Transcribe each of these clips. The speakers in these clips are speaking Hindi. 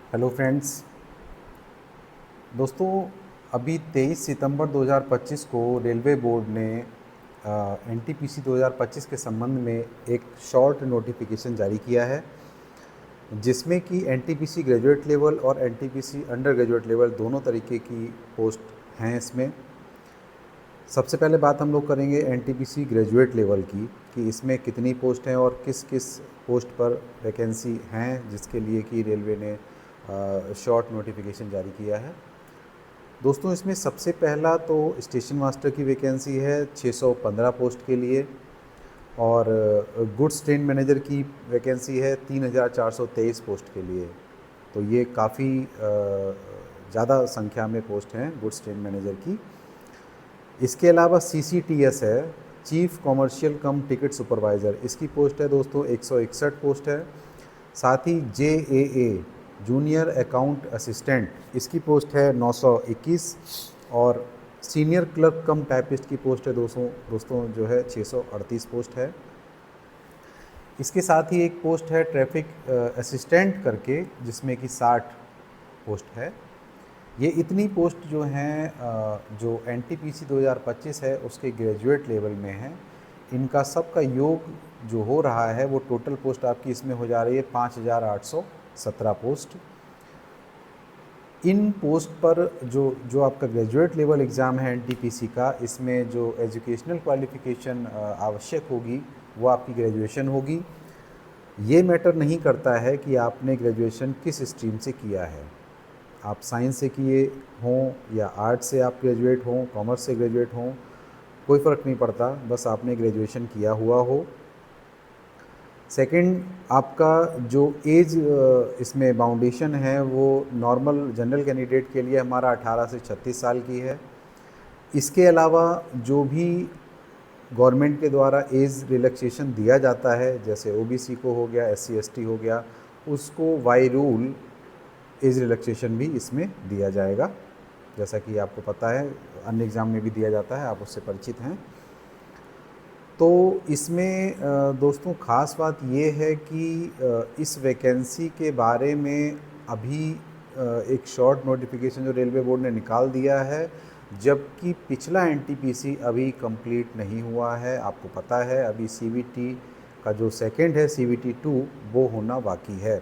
Hello friends. दोस्तों, अभी 23 सितंबर 2025 को रेलवे बोर्ड ने एनटीपीसी 2025 के संबंध में एक शॉर्ट नोटिफिकेशन जारी किया है, जिसमें कि एनटीपीसी ग्रेजुएट लेवल और एनटीपीसी अंडर ग्रेजुएट लेवल दोनों तरीके की पोस्ट हैं इसमें। सबसे पहले बात हम लोग करेंगे एनटीपीसी ग्रेजुएट लेवल की कि इसमें कितनी पोस्ट हैं और किस किस पोस्ट पर वैकेंसी हैं, जिसके लिए कि रेलवे ने शॉर्ट नोटिफिकेशन जारी किया है। दोस्तों, इसमें सबसे पहला तो स्टेशन मास्टर की वैकेंसी है 615 पोस्ट के लिए, और गुड्स ट्रेन मैनेजर की वैकेंसी है 3423 पोस्ट के लिए। तो ये काफ़ी ज़्यादा संख्या में पोस्ट हैं गुड्स ट्रेन मैनेजर की। इसके अलावा सीसीटीएस है, चीफ कॉमर्शियल कम टिकट सुपरवाइज़र, इसकी पोस्ट है दोस्तों 161 पोस्ट है। साथ ही जेएए जूनियर अकाउंट असिस्टेंट, इसकी पोस्ट है 921, और सीनियर क्लर्क कम टाइपिस्ट की पोस्ट है दोस्तों जो है 638 पोस्ट है। इसके साथ ही एक पोस्ट है ट्रैफिक असिस्टेंट करके, जिसमें कि 60 पोस्ट है। ये इतनी पोस्ट जो हैं जो एनटीपीसी 2025 है उसके ग्रेजुएट लेवल में है, इनका सबका योग जो हो रहा है वो टोटल पोस्ट आपकी इसमें हो जा रही है 5817 पोस्ट। इन पोस्ट पर जो जो आपका ग्रेजुएट लेवल एग्ज़ाम है एनटीपीसी का, इसमें जो एजुकेशनल क्वालिफ़िकेशन आवश्यक होगी वो आपकी ग्रेजुएशन होगी। ये मैटर नहीं करता है कि आपने ग्रेजुएशन किस स्ट्रीम से किया है, आप साइंस से किए हों या आर्ट से आप ग्रेजुएट हों, कॉमर्स से ग्रेजुएट हों, कोई फ़र्क नहीं पड़ता, बस आपने ग्रेजुएशन किया हुआ हो। सेकंड, आपका जो एज इसमें बाउंडेशन है वो नॉर्मल जनरल कैंडिडेट के लिए हमारा 18 से 36 साल की है। इसके अलावा जो भी गवर्नमेंट के द्वारा एज रिलैक्सेशन दिया जाता है, जैसे ओबीसी को हो गया, एससी एसटी हो गया, उसको बाय रूल एज रिलैक्सेशन भी इसमें दिया जाएगा, जैसा कि आपको पता है अन्य एग्ज़ाम में भी दिया जाता है, आप उससे परिचित हैं। तो इसमें दोस्तों ख़ास बात ये है कि इस वैकेंसी के बारे में अभी एक शॉर्ट नोटिफिकेशन जो रेलवे बोर्ड ने निकाल दिया है, जबकि पिछला एनटीपीसी अभी कंप्लीट नहीं हुआ है। आपको पता है अभी सीवीटी का जो सेकंड है, सीवीटी 2, वो होना बाकी है।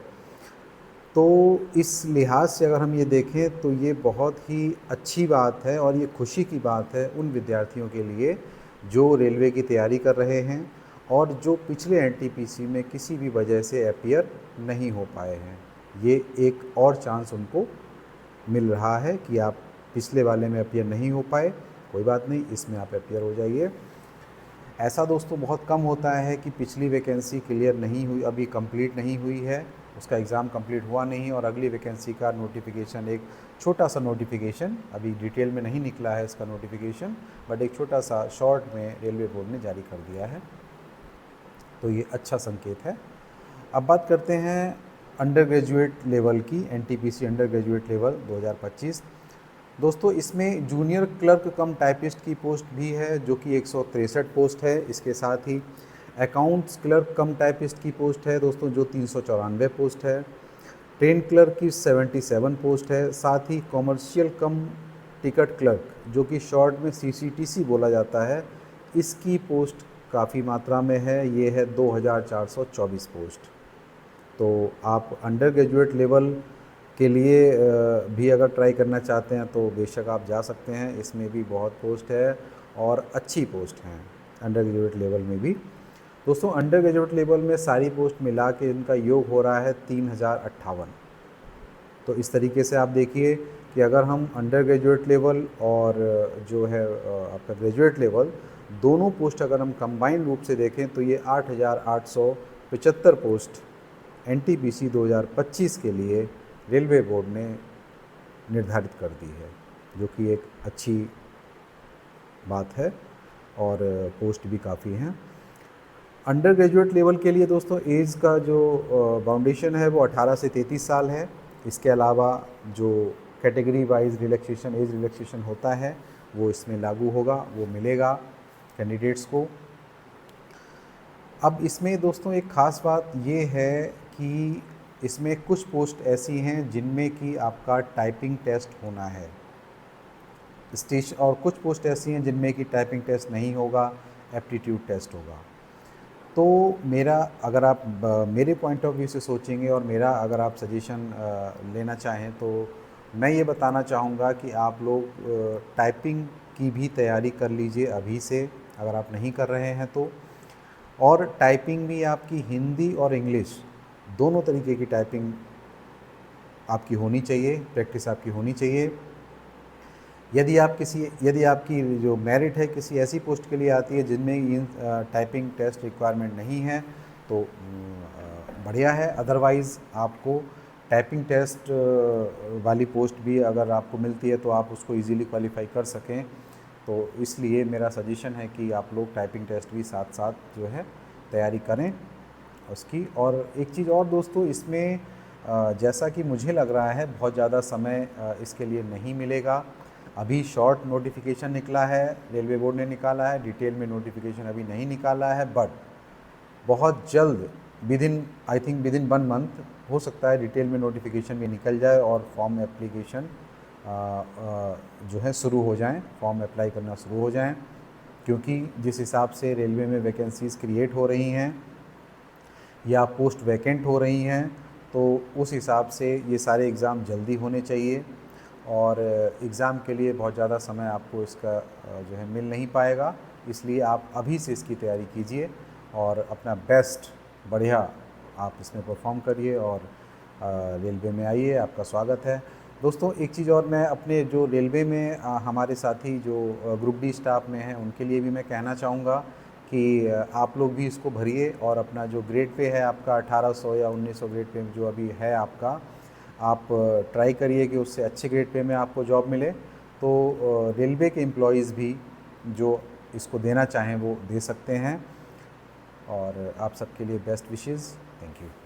तो इस लिहाज से अगर हम ये देखें तो ये बहुत ही अच्छी बात है और ये खुशी की बात है उन विद्यार्थियों के लिए जो रेलवे की तैयारी कर रहे हैं और जो पिछले एनटीपीसी में किसी भी वजह से अपीयर नहीं हो पाए हैं। ये एक और चांस उनको मिल रहा है कि आप पिछले वाले में अपीयर नहीं हो पाए, कोई बात नहीं, इसमें आप अपीयर हो जाइए। ऐसा दोस्तों बहुत कम होता है कि पिछली वैकेंसी क्लियर नहीं हुई, अभी कंप्लीट नहीं हुई है, उसका एग्ज़ाम कंप्लीट हुआ नहीं और अगली वैकेंसी का नोटिफिकेशन, एक छोटा सा नोटिफिकेशन, अभी डिटेल में नहीं निकला है इसका नोटिफिकेशन, बट एक छोटा सा शॉर्ट में रेलवे बोर्ड ने जारी कर दिया है, तो ये अच्छा संकेत है। अब बात करते हैं अंडर ग्रेजुएट लेवल की, एनटीपीसी अंडर ग्रेजुएट लेवल 2025। दोस्तों, इसमें जूनियर क्लर्क कम टाइपिस्ट की पोस्ट भी है जो कि 163 पोस्ट है। इसके साथ ही अकाउंट्स क्लर्क कम टाइपिस्ट की पोस्ट है दोस्तों जो 394 पोस्ट है। ट्रेन क्लर्क की 77 पोस्ट है। साथ ही कॉमर्शियल कम टिकट क्लर्क, जो कि शॉर्ट में सीसीटीसी बोला जाता है, इसकी पोस्ट काफ़ी मात्रा में है, ये है 2424 पोस्ट। तो आप अंडर ग्रेजुएट लेवल के लिए भी अगर ट्राई करना चाहते हैं तो बेशक आप जा सकते हैं, इसमें भी बहुत पोस्ट है और अच्छी पोस्ट हैं अंडर ग्रेजुएट लेवल में भी। दोस्तों, अंडर ग्रेजुएट लेवल में सारी पोस्ट मिला के इनका योग हो रहा है 3058। तो इस तरीके से आप देखिए कि अगर हम अंडर ग्रेजुएट लेवल और जो है आपका ग्रेजुएट लेवल, दोनों पोस्ट अगर हम कंबाइन रूप से देखें तो ये 8875 पोस्ट एनटीपीसी 2025 के लिए रेलवे बोर्ड ने निर्धारित कर दी है, जो कि एक अच्छी बात है और पोस्ट भी काफ़ी हैं। अंडर ग्रेजुएट लेवल के लिए दोस्तों एज का जो बाउंडेशन है वो 18 से 33 साल है। इसके अलावा जो category wise relaxation, age relaxation होता है वो इसमें लागू होगा, वो मिलेगा कैंडिडेट्स को। अब इसमें दोस्तों एक ख़ास बात ये है कि इसमें कुछ पोस्ट ऐसी हैं जिनमें कि आपका टाइपिंग टेस्ट होना है स्टेशन, और कुछ पोस्ट ऐसी हैं जिनमें कि टाइपिंग टेस्ट नहीं होगा, एप्टीट्यूड टेस्ट होगा। तो मेरा, अगर आप मेरे पॉइंट ऑफ व्यू से सोचेंगे और मेरा अगर आप सजेशन लेना चाहें, तो मैं ये बताना चाहूँगा कि आप लोग टाइपिंग की भी तैयारी कर लीजिए अभी से, अगर आप नहीं कर रहे हैं तो। और टाइपिंग भी आपकी हिंदी और इंग्लिश दोनों तरीके की टाइपिंग आपकी होनी चाहिए, प्रैक्टिस आपकी होनी चाहिए। यदि आपकी जो मेरिट है किसी ऐसी पोस्ट के लिए आती है जिनमें इन टाइपिंग टेस्ट रिक्वायरमेंट नहीं है, तो बढ़िया है। अदरवाइज़ आपको टाइपिंग टेस्ट वाली पोस्ट भी अगर आपको मिलती है तो आप उसको इजीली क्वालिफाई कर सकें। तो इसलिए मेरा सजेशन है कि आप लोग टाइपिंग टेस्ट भी साथ साथ जो है तैयारी करें उसकी। और एक चीज़ और दोस्तों, इसमें जैसा कि मुझे लग रहा है बहुत ज़्यादा समय इसके लिए नहीं मिलेगा। अभी शॉर्ट नोटिफिकेशन निकला है, रेलवे बोर्ड ने निकाला है, डिटेल में नोटिफिकेशन अभी नहीं निकाला है, बट बहुत जल्द I think with in 1 month हो सकता है डिटेल में नोटिफिकेशन भी निकल जाए और फॉर्म एप्लीकेशन जो है शुरू हो जाएं, फॉर्म अप्लाई करना शुरू हो जाएं। क्योंकि जिस हिसाब से रेलवे में वैकेंसीज़ क्रिएट हो रही हैं या पोस्ट वैकेंट हो रही हैं, तो उस हिसाब से ये सारे एग्ज़ाम जल्दी होने चाहिए। और एग्ज़ाम के लिए बहुत ज़्यादा समय आपको इसका जो है मिल नहीं पाएगा, इसलिए आप अभी से इसकी तैयारी कीजिए और अपना बेस्ट बढ़िया आप इसमें परफॉर्म करिए और रेलवे में आइए, आपका स्वागत है। दोस्तों एक चीज़ और मैं अपने जो रेलवे में हमारे साथी जो ग्रुप डी स्टाफ में हैं उनके लिए भी मैं कहना चाहूँगा कि आप लोग भी इसको भरिए और अपना जो ग्रेड पे है आपका 1800 या 1900 ग्रेड पे जो अभी है आपका, आप ट्राई करिए कि उससे अच्छे ग्रेड पे में आपको जॉब मिले। तो रेलवे के एम्प्लॉयज़ भी जो इसको देना चाहें वो दे सकते हैं। और आप सबके लिए बेस्ट विशेज़। Thank you.